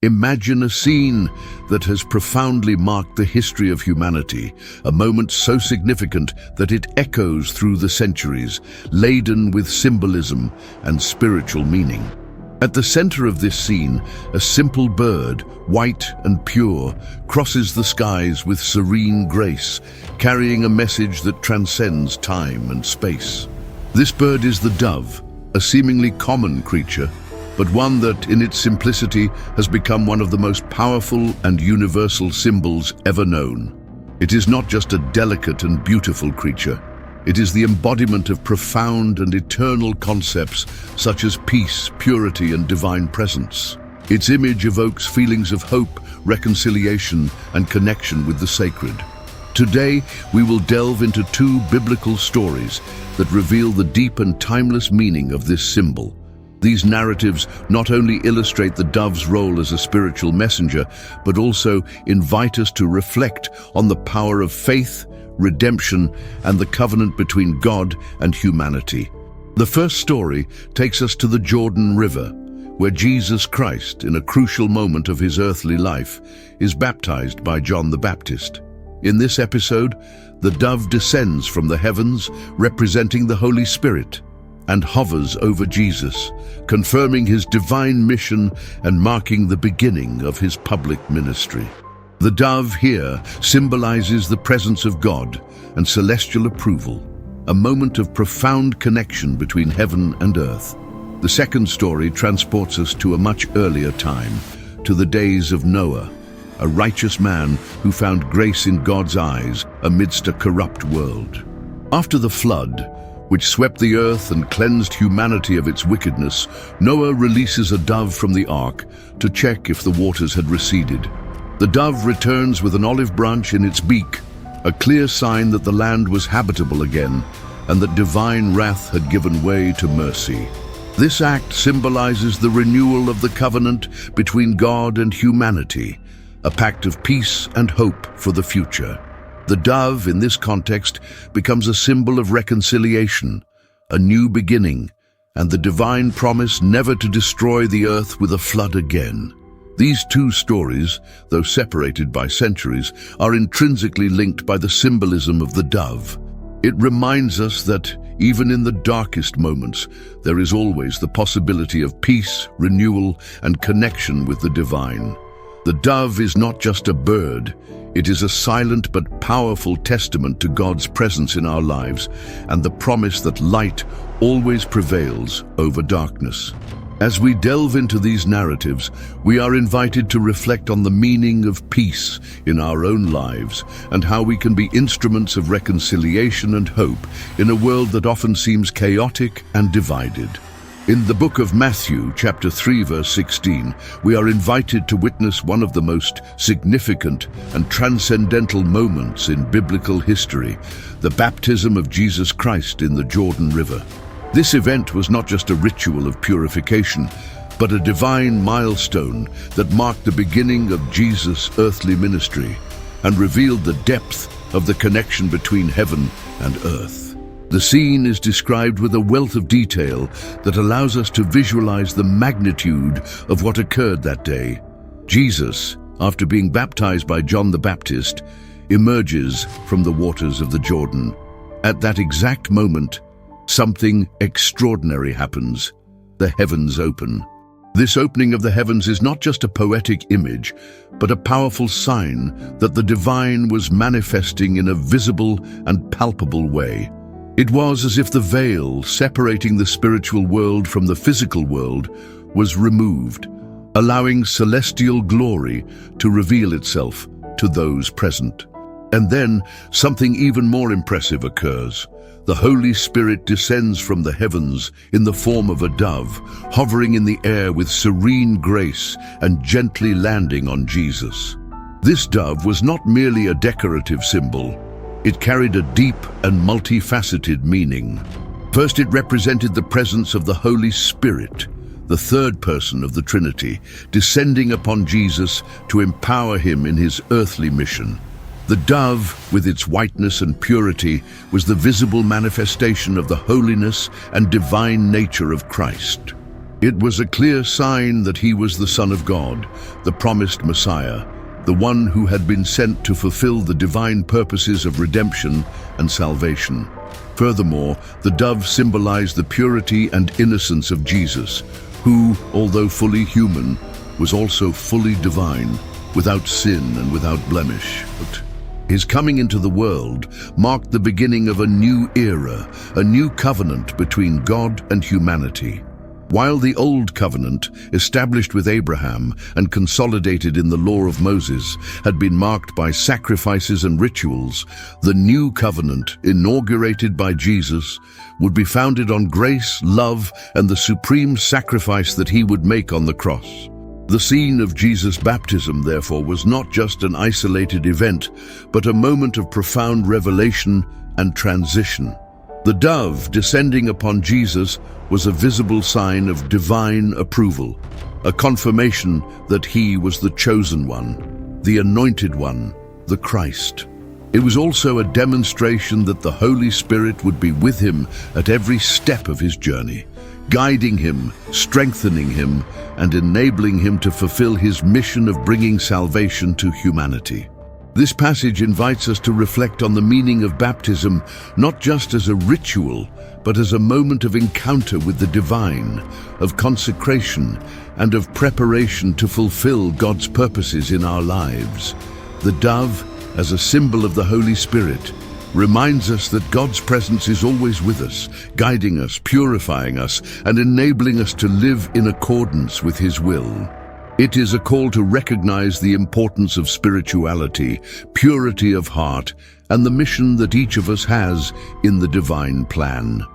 Imagine a scene that has profoundly marked the history of humanity, a moment so significant that it echoes through the centuries, laden with symbolism and spiritual meaning. At the center of this scene, a simple bird, white and pure, crosses the skies with serene grace, carrying a message that transcends time and space. This bird is the dove, a seemingly common creature, but one that, in its simplicity, has become one of the most powerful and universal symbols ever known. It is not just a delicate and beautiful creature. It is the embodiment of profound and eternal concepts such as peace, purity, and divine presence. Its image evokes feelings of hope, reconciliation, and connection with the sacred. Today, we will delve into two biblical stories that reveal the deep and timeless meaning of this symbol. These narratives not only illustrate the dove's role as a spiritual messenger, but also invite us to reflect on the power of faith, redemption, and the covenant between God and humanity. The first story takes us to the Jordan River, where Jesus Christ, in a crucial moment of his earthly life, is baptized by John the Baptist. In this episode, the dove descends from the heavens, representing the Holy Spirit, and hovers over Jesus, confirming his divine mission and marking the beginning of his public ministry. The dove here symbolizes the presence of God and celestial approval, a moment of profound connection between heaven and earth. The second story transports us to a much earlier time, to the days of Noah, a righteous man who found grace in God's eyes amidst a corrupt world. After the flood, which swept the earth and cleansed humanity of its wickedness, Noah releases a dove from the ark to check if the waters had receded. The dove returns with an olive branch in its beak, a clear sign that the land was habitable again and that divine wrath had given way to mercy. This act symbolizes the renewal of the covenant between God and humanity, a pact of peace and hope for the future. The dove, in this context, becomes a symbol of reconciliation, a new beginning, and the divine promise never to destroy the earth with a flood again. These two stories, though separated by centuries, are intrinsically linked by the symbolism of the dove. It reminds us that, even in the darkest moments, there is always the possibility of peace, renewal, and connection with the divine. The dove is not just a bird. It is a silent but powerful testament to God's presence in our lives and the promise that light always prevails over darkness. As we delve into these narratives, we are invited to reflect on the meaning of peace in our own lives and how we can be instruments of reconciliation and hope in a world that often seems chaotic and divided. In the book of Matthew, chapter 3, verse 16, we are invited to witness one of the most significant and transcendental moments in biblical history, the baptism of Jesus Christ in the Jordan River. This event was not just a ritual of purification, but a divine milestone that marked the beginning of Jesus' earthly ministry and revealed the depth of the connection between heaven and earth. The scene is described with a wealth of detail that allows us to visualize the magnitude of what occurred that day. Jesus, after being baptized by John the Baptist, emerges from the waters of the Jordan. At that exact moment, something extraordinary happens. The heavens open. This opening of the heavens is not just a poetic image, but a powerful sign that the divine was manifesting in a visible and palpable way. It was as if the veil separating the spiritual world from the physical world was removed, allowing celestial glory to reveal itself to those present. And then something even more impressive occurs. The Holy Spirit descends from the heavens in the form of a dove, hovering in the air with serene grace and gently landing on Jesus. This dove was not merely a decorative symbol. It carried a deep and multifaceted meaning. First, it represented the presence of the Holy Spirit, the third person of the Trinity, descending upon Jesus to empower him in his earthly mission. The dove, with its whiteness and purity, was the visible manifestation of the holiness and divine nature of Christ. It was a clear sign that he was the Son of God, the promised Messiah, the one who had been sent to fulfill the divine purposes of redemption and salvation. Furthermore, the dove symbolized the purity and innocence of Jesus, who, although fully human, was also fully divine, without sin and without blemish. His coming into the world marked the beginning of a new era, a new covenant between God and humanity. While the Old Covenant, established with Abraham and consolidated in the law of Moses, had been marked by sacrifices and rituals, the New Covenant, inaugurated by Jesus, would be founded on grace, love, and the supreme sacrifice that he would make on the cross. The scene of Jesus' baptism, therefore, was not just an isolated event, but a moment of profound revelation and transition. The dove descending upon Jesus was a visible sign of divine approval, a confirmation that he was the chosen one, the anointed one, the Christ. It was also a demonstration that the Holy Spirit would be with him at every step of his journey, guiding him, strengthening him, and enabling him to fulfill his mission of bringing salvation to humanity. This passage invites us to reflect on the meaning of baptism, not just as a ritual, but as a moment of encounter with the divine, of consecration, and of preparation to fulfill God's purposes in our lives. The dove, as a symbol of the Holy Spirit, reminds us that God's presence is always with us, guiding us, purifying us, and enabling us to live in accordance with His will. It is a call to recognize the importance of spirituality, purity of heart, and the mission that each of us has in the divine plan.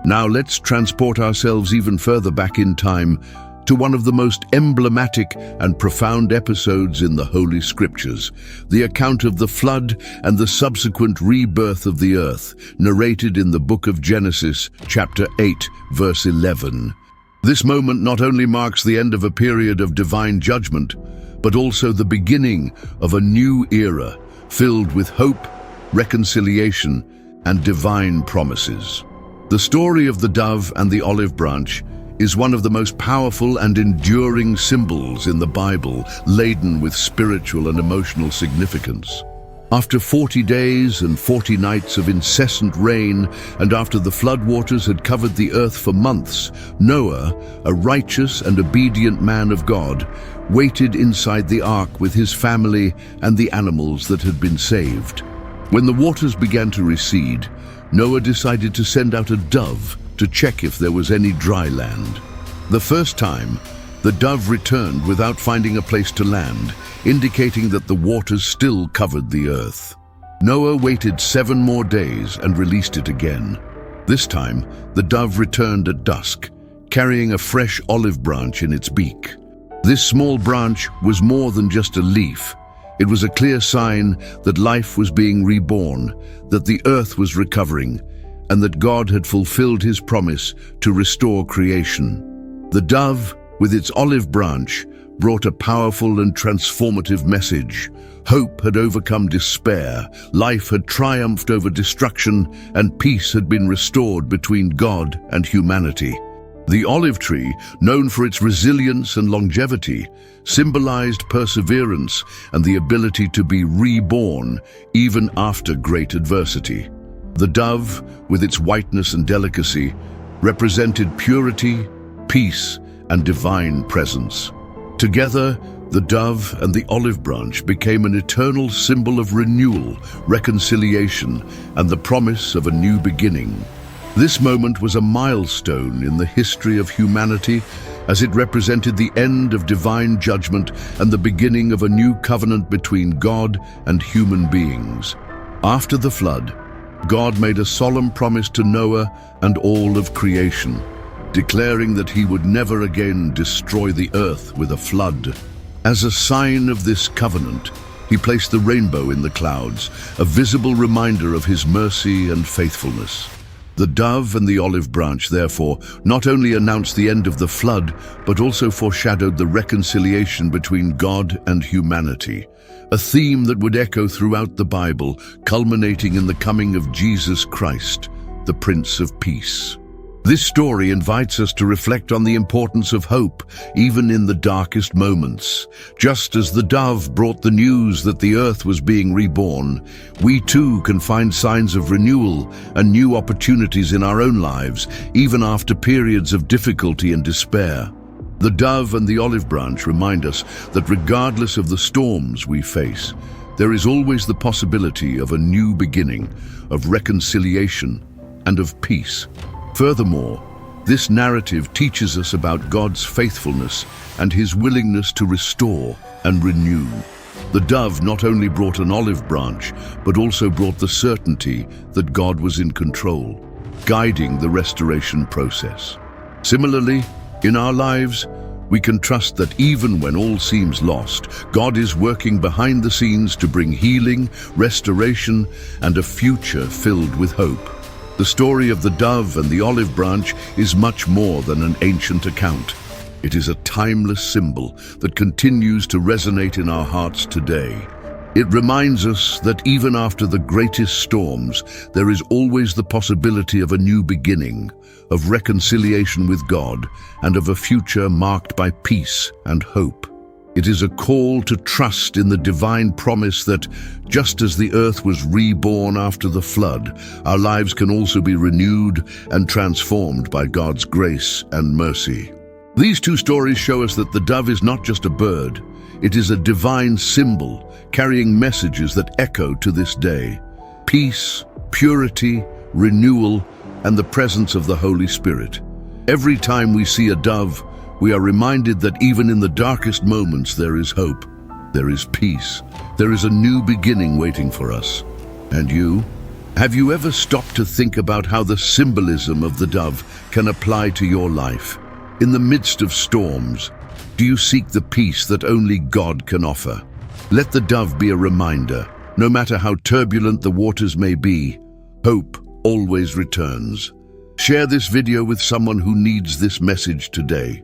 Now let's transport ourselves even further back in time to one of the most emblematic and profound episodes in the Holy Scriptures, the account of the flood and the subsequent rebirth of the earth, narrated in the book of Genesis, chapter 8, verse 11. This moment not only marks the end of a period of divine judgment, but also the beginning of a new era filled with hope, reconciliation, and divine promises. The story of the dove and the olive branch is one of the most powerful and enduring symbols in the Bible, laden with spiritual and emotional significance. After 40 days and 40 nights of incessant rain, and after the floodwaters had covered the earth for months, Noah, a righteous and obedient man of God, waited inside the ark with his family and the animals that had been saved. When the waters began to recede, Noah decided to send out a dove to check if there was any dry land. The first time, the dove returned without finding a place to land, indicating that the waters still covered the earth. Noah waited 7 more days and released it again. This time, the dove returned at dusk, carrying a fresh olive branch in its beak. This small branch was more than just a leaf. It was a clear sign that life was being reborn, that the earth was recovering, and that God had fulfilled His promise to restore creation. The dove, with its olive branch, brought a powerful and transformative message. Hope had overcome despair, life had triumphed over destruction, and peace had been restored between God and humanity. The olive tree, known for its resilience and longevity, symbolized perseverance and the ability to be reborn even after great adversity. The dove, with its whiteness and delicacy, represented purity, peace, and divine presence. Together, the dove and the olive branch became an eternal symbol of renewal, reconciliation, and the promise of a new beginning. This moment was a milestone in the history of humanity, as it represented the end of divine judgment and the beginning of a new covenant between God and human beings. After the flood, God made a solemn promise to Noah and all of creation, declaring that He would never again destroy the earth with a flood. As a sign of this covenant, He placed the rainbow in the clouds, a visible reminder of His mercy and faithfulness. The dove and the olive branch, therefore, not only announced the end of the flood, but also foreshadowed the reconciliation between God and humanity, a theme that would echo throughout the Bible, culminating in the coming of Jesus Christ, the Prince of Peace. This story invites us to reflect on the importance of hope, even in the darkest moments. Just as the dove brought the news that the earth was being reborn, we too can find signs of renewal and new opportunities in our own lives, even after periods of difficulty and despair. The dove and the olive branch remind us that regardless of the storms we face, there is always the possibility of a new beginning, of reconciliation, and of peace. Furthermore, this narrative teaches us about God's faithfulness and His willingness to restore and renew. The dove not only brought an olive branch, but also brought the certainty that God was in control, guiding the restoration process. Similarly, in our lives, we can trust that even when all seems lost, God is working behind the scenes to bring healing, restoration, and a future filled with hope. The story of the dove and the olive branch is much more than an ancient account. It is a timeless symbol that continues to resonate in our hearts today. It reminds us that even after the greatest storms, there is always the possibility of a new beginning, of reconciliation with God, and of a future marked by peace and hope. It is a call to trust in the divine promise that, just as the earth was reborn after the flood, our lives can also be renewed and transformed by God's grace and mercy. These two stories show us that the dove is not just a bird, it is a divine symbol carrying messages that echo to this day. Peace, purity, renewal, and the presence of the Holy Spirit. Every time we see a dove, we are reminded that even in the darkest moments there is hope, there is peace, there is a new beginning waiting for us. And you? Have you ever stopped to think about how the symbolism of the dove can apply to your life? In the midst of storms, do you seek the peace that only God can offer? Let the dove be a reminder, no matter how turbulent the waters may be, hope always returns. Share this video with someone who needs this message today.